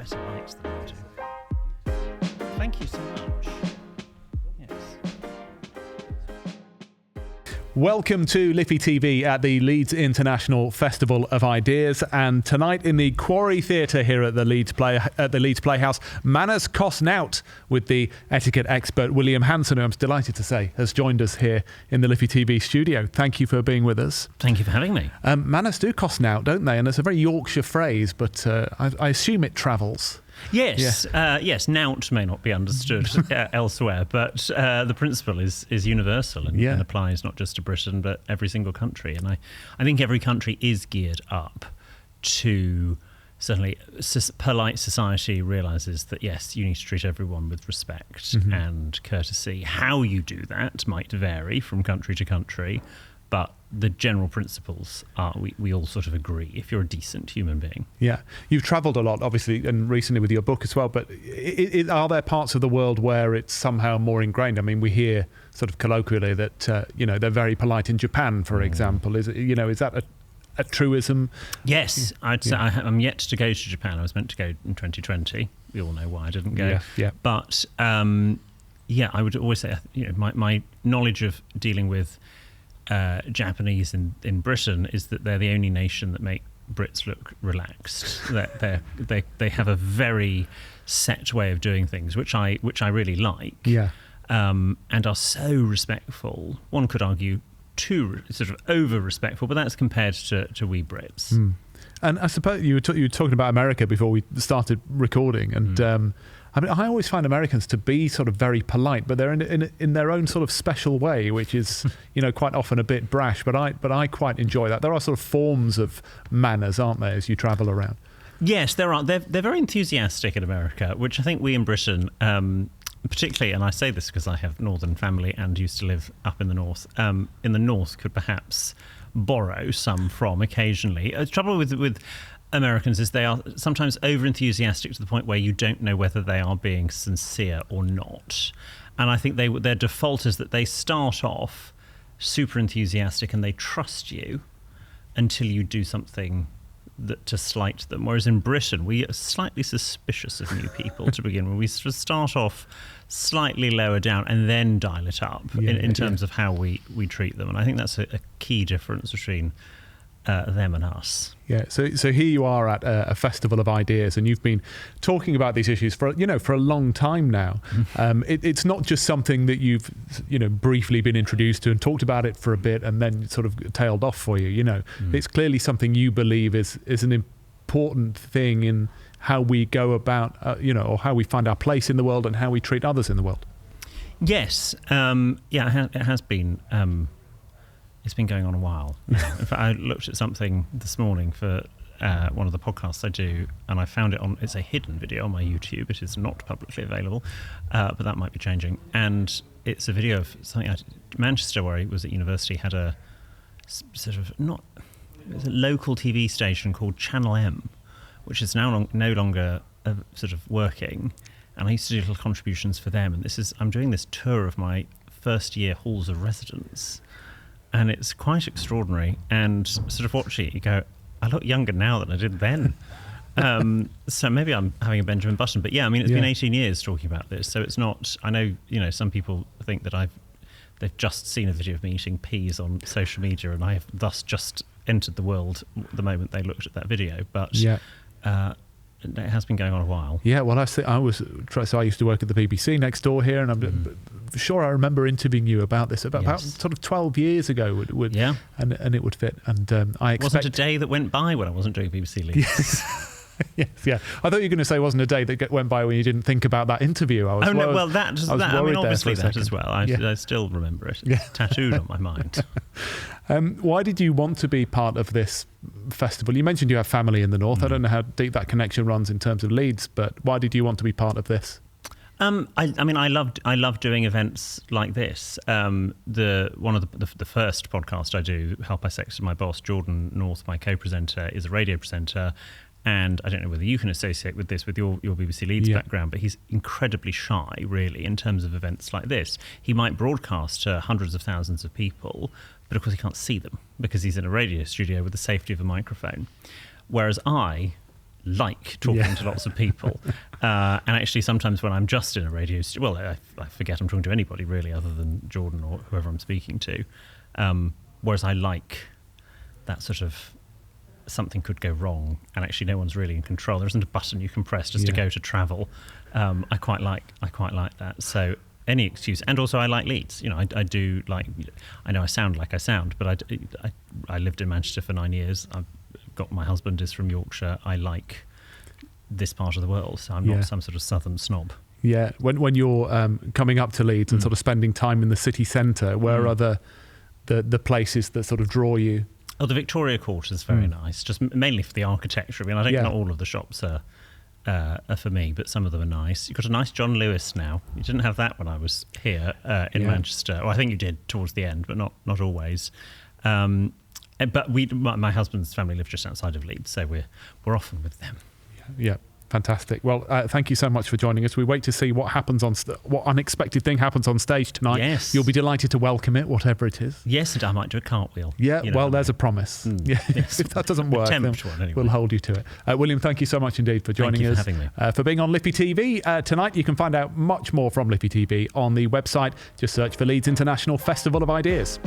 better lights than you do. Thank you so much. Yes. Welcome to LIFITV at the Leeds International Festival of Ideas, and tonight in the Quarry Theatre here at the Leeds Playhouse, Manners Cost Nowt with the etiquette expert William Hanson, who I'm delighted to say has joined us here in the LIFITV studio. Thank you for being with us. Thank you for having me. Manners do cost Nowt, don't they? And it's a very Yorkshire phrase, but I assume it travels. Yes, yes. Nowt may not be understood elsewhere, but the principle is universal and applies not just to Britain but every single country. And I think every country is geared up to certainly polite society realises that yes, you need to treat everyone with respect and courtesy. How you do that might vary from country to country, but the general principles are we all sort of agree if you're a decent human being. Yeah. You've travelled a lot, obviously, and recently with your book as well, but are there parts of the world where it's somehow more ingrained? I mean, we hear sort of colloquially that, they're very polite in Japan, for example. Is that a truism? Yes. I'd say I'm yet to go to Japan. I was meant to go in 2020. We all know why I didn't go. Yeah. But, I would always say, my knowledge of dealing with Japanese in Britain is that they're the only nation that make Brits look relaxed. That they have a very set way of doing things, which I really like. Yeah. And are so respectful. One could argue too sort of over respectful, but that's compared to we Brits. Mm. And I suppose you were talking about America before we started recording, and I always find Americans to be sort of very polite, but they're in their own sort of special way, which is, quite often a bit brash. But I quite enjoy that. There are sort of forms of manners, aren't there, as you travel around? Yes, there are. They're very enthusiastic in America, which I think we in Britain, particularly, and I say this because I have northern family and used to live up in the north, could perhaps borrow some from occasionally. The trouble with Americans is they are sometimes over-enthusiastic to the point where you don't know whether they are being sincere or not. And I think their default is that they start off super enthusiastic and they trust you until you do something to slight them. Whereas in Britain, we are slightly suspicious of new people to begin with. We sort of start off slightly lower down and then dial it up in terms of how we treat them. And I think that's a key difference between them and us. Yeah. So here you are at a festival of ideas, and you've been talking about these issues for a long time now. It's not just something that you've briefly been introduced to and talked about it for a bit and then sort of tailed off for you. It's clearly something you believe is an important thing in how we go about or how we find our place in the world and how we treat others in the world. Yes. It has been. It's been going on a while. In fact, I looked at something this morning for one of the podcasts I do, and I found it's a hidden video on my YouTube. It is not publicly available, but that might be changing. And it's a video of something Manchester, where I was at university, had a sort of it was a local TV station called Channel M, which is now no longer sort of working. And I used to do little contributions for them. And I'm doing this tour of my first year halls of residence. And it's quite extraordinary, and sort of watching it, you go, I look younger now than I did then. So maybe I'm having a Benjamin Button, but it's been 18 years talking about this. So it's not, I know, some people think that they've just seen a video of me eating peas on social media, and I have thus just entered the world the moment they looked at that video. But it has been going on a while. Yeah, well, I used to work at the BBC next door here, and I'm sure I remember interviewing you about this about sort of 12 years ago. And it would fit. And I expect... Wasn't a day that went by when I wasn't doing BBC Leeds. Yes. I thought you were going to say wasn't a day that went by when you didn't think about that interview. Obviously that as well. I still remember it. It's tattooed on my mind. Why did you want to be part of this festival? You mentioned you have family in the north. I don't know how deep that connection runs in terms of Leeds, but why did you want to be part of this? I love doing events like this. One of the first podcast I do, Help I Sexted My Boss, Jordan North, my co-presenter, is a radio presenter. And I don't know whether you can associate with this with your BBC Leeds background, but he's incredibly shy, really, in terms of events like this. He might broadcast to hundreds of thousands of people, but of course he can't see them because he's in a radio studio with the safety of a microphone. Whereas I like talking to lots of people. And actually, sometimes when I'm just in a radio studio, well, I forget I'm talking to anybody really other than Jordan or whoever I'm speaking to. Whereas I like that sort of something could go wrong and actually no one's really in control. There isn't a button you can press just to go to travel. I quite like that. So any excuse. And also I like Leeds. You know, I do like, I know I sound like I sound, but I lived in Manchester for 9 years. My husband is from Yorkshire. I like this part of the world, so I'm not some sort of southern snob. Yeah, when you're coming up to Leeds and sort of spending time in the city centre, where are the places that sort of draw you? Oh, the Victoria Court is very nice, just mainly for the architecture. I mean, I think not all of the shops are for me, but some of them are nice. You've got a nice John Lewis now. You didn't have that when I was here in Manchester. Well, I think you did towards the end, but not always. But my husband's family live just outside of Leeds, so we're often with them. Yeah, fantastic. Well, thank you so much for joining us. We wait to see what happens what unexpected thing happens on stage tonight. Yes, you'll be delighted to welcome it, whatever it is. Yes, and I might do a cartwheel. Yeah, well, there's a promise. Yeah, yes. If that doesn't work, then anyway. We'll hold you to it. William, thank you so much indeed for joining us. Thank you for having me. For being on Liffey TV tonight. You can find out much more from Liffey TV on the website. Just search for Leeds International Festival of Ideas.